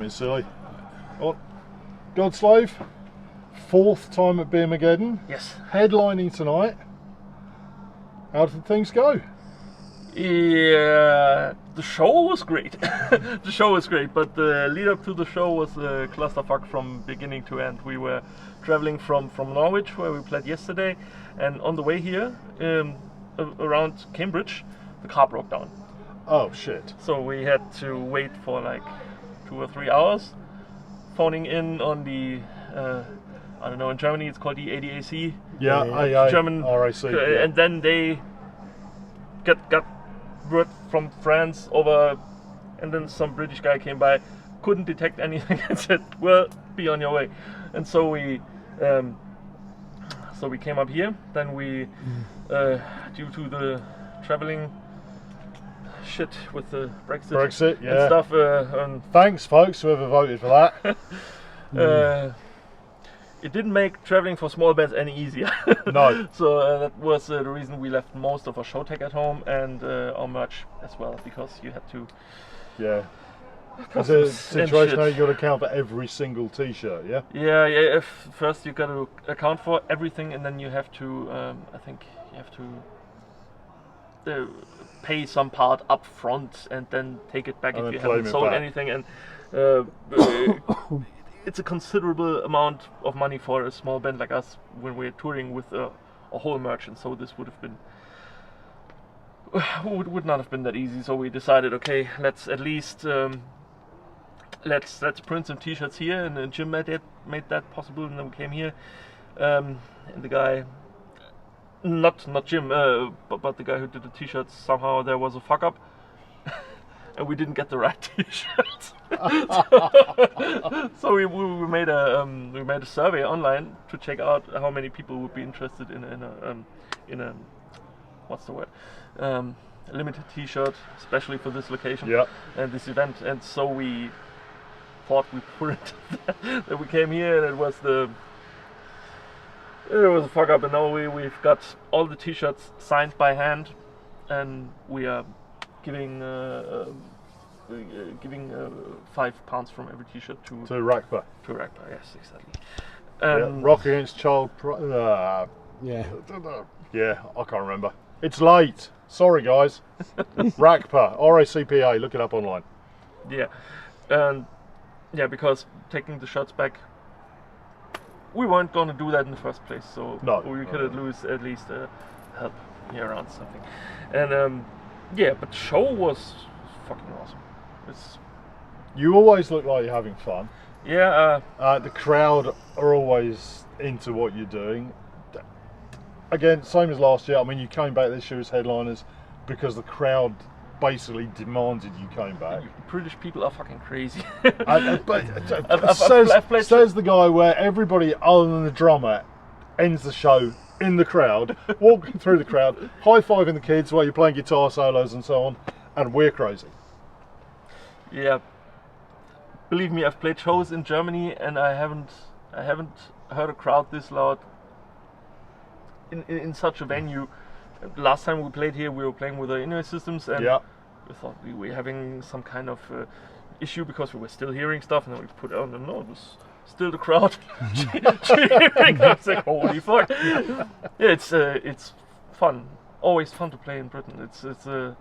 It's silly. Oh, Godslave, fourth time at Beermageddon. Yes. Headlining tonight. How did things go? Yeah, the show was great. The show was great, but the lead up to the show was a clusterfuck from beginning to end. We were traveling from Norwich, where we played yesterday, and on the way here, around Cambridge, the car broke down. Oh shit. So we had to wait for like 2 or 3 hours, phoning in on the, I don't know, in Germany it's called the ADAC. Yeah, German RAC. and then they got word from France over, and then some British guy came by, couldn't detect anything, and said, "Well, be on your way." And so we came up here. Then we, due to the traveling shit with the Brexit yeah. and stuff. Thanks, folks, whoever voted for that. It didn't make traveling for small bands any easier. No. So that was the reason we left most of our show tech at home and our merch as well, because you had to. Yeah. There's a situation how you got to account for every single T-shirt, yeah? Yeah. If first you got to account for everything, and then you have to. I think you have to pay some part up front and then take it back And if you then haven't claim it sold back. anything. And it's a considerable amount of money for a small band like us when we're touring with a whole merch, and so this would have been would not have been that easy. So we decided, okay, let's at least let's print some T-shirts here, and Jim made that possible, and then we came here, and the guy, not Jim, but the guy who did the T-shirts, somehow there was a fuck up. And we didn't get the right T-shirts. So we made a survey online to check out how many people would be interested in a what's the word, a limited T-shirt, especially for this location and this event. And so we thought we put it that we came here, and it was a fuck up. And now we've got all the T-shirts signed by hand, and we are giving £5 from every T-shirt to Rakpa. To Rakpa, yes, exactly. Rock Against Child. Yeah, I can't remember. It's late. Sorry, guys. Rakpa, RACPA. Look it up online. Yeah, and yeah, because taking the shirts back, we weren't going to do that in the first place. So we could at least help here around something. And yeah, but the show was fucking awesome. You always look like you're having fun. Yeah. The crowd are always into what you're doing. Again, same as last year. I mean, you came back this year as headliners because the crowd basically demanded you came back. British people are fucking crazy. Says the guy where everybody other than the drummer ends the show in the crowd, walking through the crowd, high-fiving the kids while you're playing guitar solos and so on, and we're crazy. Yeah, believe me, I've played shows in Germany, and I haven't heard a crowd this loud in such a venue. Last time we played here, we were playing with the in-ear systems, and we thought we were having some kind of issue because we were still hearing stuff, and then we put it on, and no, it was still the crowd cheering. I was like, holy fuck! Yeah, it's fun. Always fun to play in Britain. It's a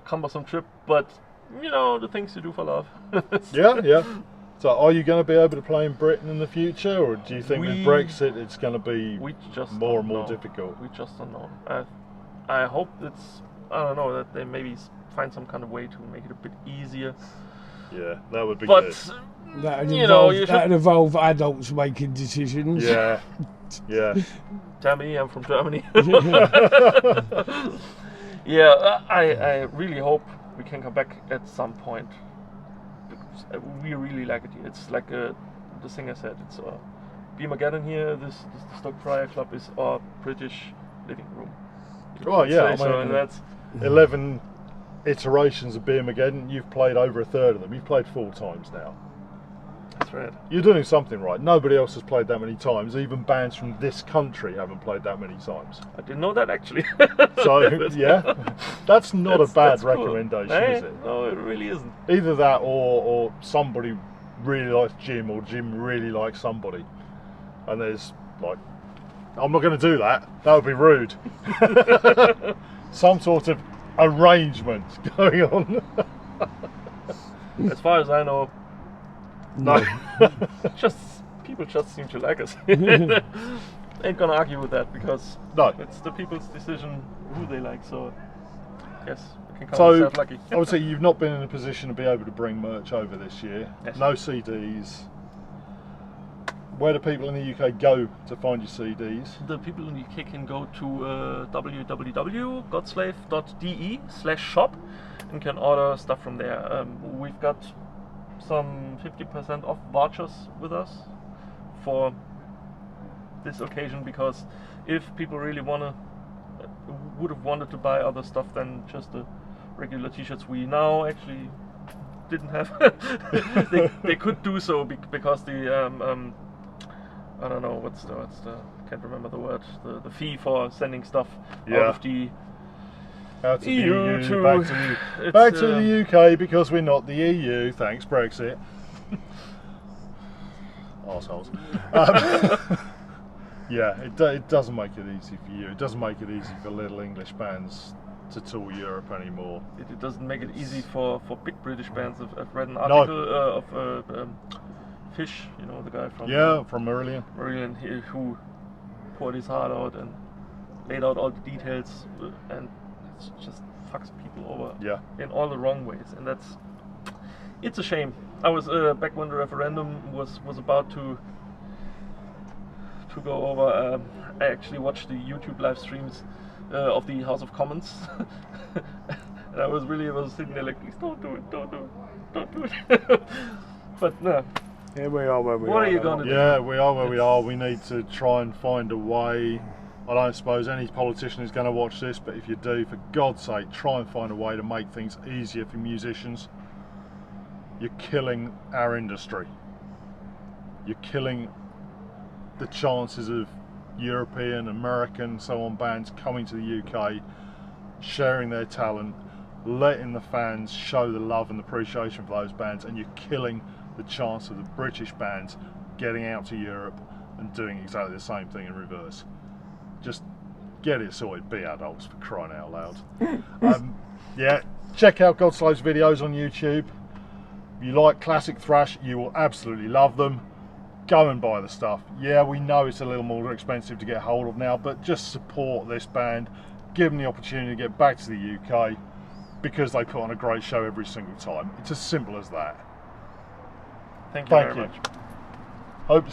cumbersome trip, but you know, the things you do for love. Yeah. So are you going to be able to play in Britain in the future, or do you think with Brexit it's going to be more and more difficult? We just don't know. I hope I don't know, that they maybe find some kind of way to make it a bit easier. Yeah, that would be good. That'd involve adults making decisions. Yeah. Tell me, I'm from Germany. Yeah, I really hope we can come back at some point. Because we really like it here. It's like the singer said, it's Beermageddon here. This Stoke Club is our British living room. Oh yeah, I mean, and that's 11 iterations of Beermageddon. You've played over a third of them. You've played 4 times now. That's right. You're doing something right. Nobody else has played that many times. Even bands from this country haven't played that many times. I didn't know that, actually. So, yeah, that's not a bad recommendation, cool. is it? No, it really isn't. Either that or somebody really likes Jim, or Jim really likes somebody, and there's like, I'm not going to do that. That would be rude. Some sort of arrangement going on. As far as I know, no. People just seem to like us. Ain't gonna argue with that, because no, it's the people's decision who they like. So yes, we can call ourselves lucky. I would say you've not been in a position to be able to bring merch over this year. Yes. No CDs. Where do people in the UK go to find your CDs? The people in the UK can go to www.godslave.de/shop and can order stuff from there. We've got some 50% off vouchers with us for this occasion, because if people really would have wanted to buy other stuff than just the regular t-shirts we now actually didn't have, they could do so because the I don't know what's the can't remember the word, the fee for sending stuff out of the EU back to the UK, because we're not the EU, thanks Brexit. Arseholes. Yeah, it doesn't make it easy for you. It doesn't make it easy for little English bands to tour Europe anymore. It doesn't make it easy for big British bands. I've read an article of Fish, you know, the guy from Marillion. Marillion, who poured his heart out and laid out all the details, and it just fucks people over in all the wrong ways, and it's a shame. I was back when the referendum was about to go over. I actually watched the YouTube live streams of the House of Commons, and I was sitting there like, please don't do it, don't do it. But no. Here we are where we are. What are you going to do? Yeah, we are where we are. We need to try and find a way. I don't suppose any politician is going to watch this, but if you do, for God's sake, try and find a way to make things easier for musicians. You're killing our industry. You're killing the chances of European, American, so on bands coming to the UK, sharing their talent, letting the fans show the love and appreciation for those bands, and you're killing the chance of the British bands getting out to Europe and doing exactly the same thing in reverse. Just get it sorted, be adults, for crying out loud. Yeah, check out Godslave's videos on YouTube. If you like classic thrash, you will absolutely love them. Go and buy the stuff. Yeah, we know it's a little more expensive to get hold of now, but just support this band. Give them the opportunity to get back to the UK, because they put on a great show every single time. It's as simple as that. Thank you very much. Hope